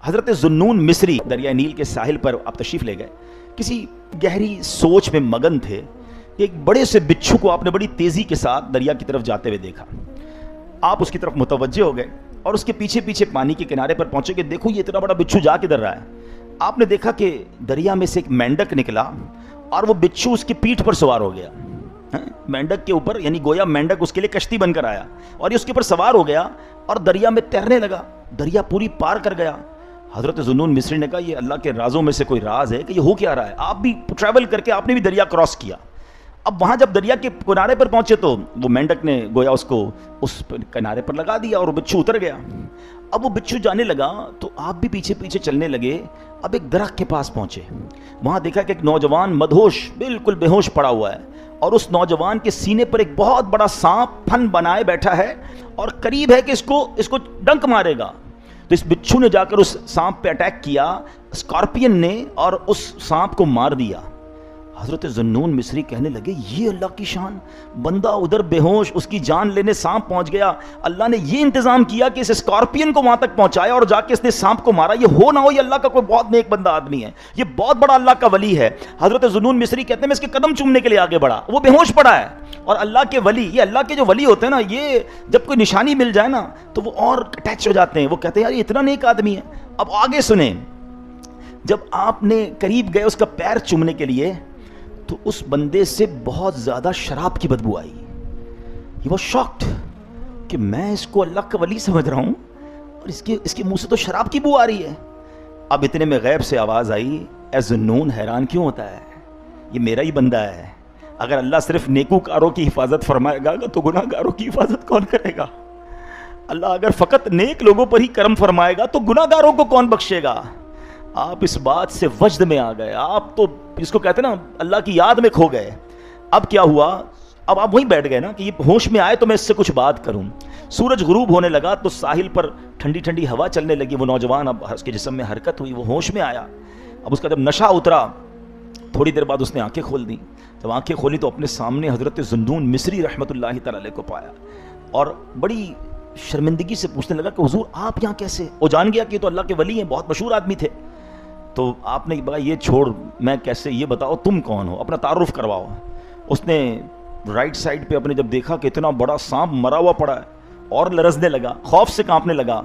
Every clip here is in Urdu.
حضرت ذوالنون مصری دریائے نیل کے ساحل پر آپ تشریف لے گئے، کسی گہری سوچ میں مگن تھے کہ ایک بڑے سے بچھو کو آپ نے بڑی تیزی کے ساتھ دریا کی طرف جاتے ہوئے دیکھا۔ آپ اس کی طرف متوجہ ہو گئے اور اس کے پیچھے پیچھے پانی کے کنارے پر پہنچے کہ دیکھو یہ اتنا بڑا بچھو جا کدھر رہا ہے۔ آپ نے دیکھا کہ دریا میں سے ایک مینڈک نکلا اور وہ بچھو اس کی پیٹھ پر سوار ہو گیا، مینڈک کے اوپر، یعنی گویا مینڈک اس کے لیے کشتی بن کر آیا اور یہ اس کے اوپر سوار ہو گیا اور دریا میں تیرنے لگا، دریا پوری پار کر گیا۔ حضرت ذوالنون مصری نے کہا یہ اللہ کے رازوں میں سے کوئی راز ہے کہ یہ ہو کیا رہا ہے۔ آپ بھی ٹریول کر کے آپ نے بھی دریا کراس کیا۔ اب وہاں جب دریا کے کنارے پر پہنچے تو وہ مینڈک نے گویا اس کو اس کنارے پر لگا دیا اور وہ بچھو اتر گیا۔ اب وہ بچھو جانے لگا تو آپ بھی پیچھے پیچھے چلنے لگے۔ اب ایک درخت کے پاس پہنچے، وہاں دیکھا کہ ایک نوجوان مدہوش، بالکل بے ہوش پڑا ہوا ہے اور اس نوجوان کے سینے پر ایک بہت بڑا سانپ پھن بنائے بیٹھا ہے اور قریب ہے کہ اس کو ڈنک مارے گا۔ تو اس بچھو نے جا کر اس سانپ پہ اٹیک کیا، اسکارپین نے، اور اس سانپ کو مار دیا۔ حضرت ذوالنون مصری کہنے لگے یہ اللہ کی شان، بندہ ادھر بے ہوش، اس کی جان لینے سانپ پہنچ گیا، اللہ نے یہ انتظام کیا کہ اس اسکارپین کو وہاں تک پہنچایا اور جا کے اس نے سانپ کو مارا۔ یہ ہو نہ ہو یہ اللہ کا کوئی بہت نیک بندہ آدمی ہے، یہ بہت بڑا اللہ کا ولی ہے۔ حضرت ذوالنون مصری کہتے ہیں میں اس کے قدم چومنے کے لیے آگے بڑھا، وہ بے ہوش پڑا ہے۔ اور اللہ کے ولی، یہ اللہ کے جو ولی ہوتے ہیں نا، یہ جب کوئی نشانی مل جائے نا تو وہ اور اٹیچ ہو جاتے ہیں، وہ کہتے ہیں یار یہ اتنا نیک آدمی ہے۔ اب آگے سنیں، جب آپ نے قریب گئے اس کا پیر چومنے کے لیے تو اس بندے سے بہت زیادہ شراب کی بدبو آئی۔ یہ واز شاکڈ کہ میں اس کو اللہ کا ولی سمجھ رہا ہوں اور اس کے منہ سے تو شراب کی بو آ رہی ہے۔ اب اتنے میں غیب سے آواز آئی، اے ذوالنون حیران کیوں ہوتا ہے، یہ میرا ہی بندہ ہے۔ اگر اللہ صرف نیکوکاروں کی حفاظت فرمائے گا تو گناہ گاروں کی حفاظت کون کرے گا؟ اللہ اگر فقط نیک لوگوں پر ہی کرم فرمائے گا تو گناہ گاروں کو کون بخشے گا؟ آپ اس بات سے وجد میں آ گئے، آپ تو اس کو کہتے ہیں نا اللہ کی یاد میں کھو گئے۔ اب کیا ہوا؟ اب آپ وہیں بیٹھ گئے نا کہ یہ ہوش میں آئے تو میں اس سے کچھ بات کروں۔ سورج غروب ہونے لگا تو ساحل پر ٹھنڈی ٹھنڈی ہوا چلنے لگی، وہ نوجوان، اب اس کے جسم میں حرکت ہوئی، وہ ہوش میں آیا۔ اب اس کا جب نشہ اترا، تھوڑی دیر بعد اس نے آنکھیں کھول دیں۔ جب آنکھیں کھولی تو اپنے سامنے حضرت ذوالنون مصری رحمۃ اللہ تعالی علیہ کو پایا اور بڑی شرمندگی سے پوچھنے لگا کہ حضور آپ یہاں کیسے؟ وہ جان گیا کہ یہ تو اللہ کے ولی ہیں، بہت مشہور آدمی تھے۔ تو آپ نے کہا یہ چھوڑ، میں کیسے، یہ بتاؤ تم کون ہو، اپنا تعارف کرواؤ۔ اس نے رائٹ سائڈ پہ اپنے جب دیکھا کہ اتنا بڑا سانپ مرا ہوا پڑا ہے اور لرزنے لگا، خوف سے کانپنے لگا۔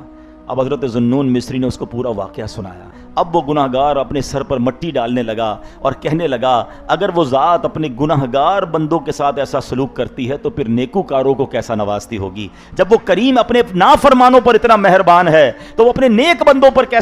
اب حضرت ذوالنون مصری نے اس کو پورا واقعہ سنایا۔ اب وہ گناہگار اپنے سر پر مٹی ڈالنے لگا اور کہنے لگا اگر وہ ذات اپنے گناہگار بندوں کے ساتھ ایسا سلوک کرتی ہے تو پھر نیکوکاروں کو کیسا نوازتی ہوگی؟ جب وہ کریم اپنے نافرمانوں پر اتنا مہربان ہے تو وہ اپنے نیک بندوں پر کیسا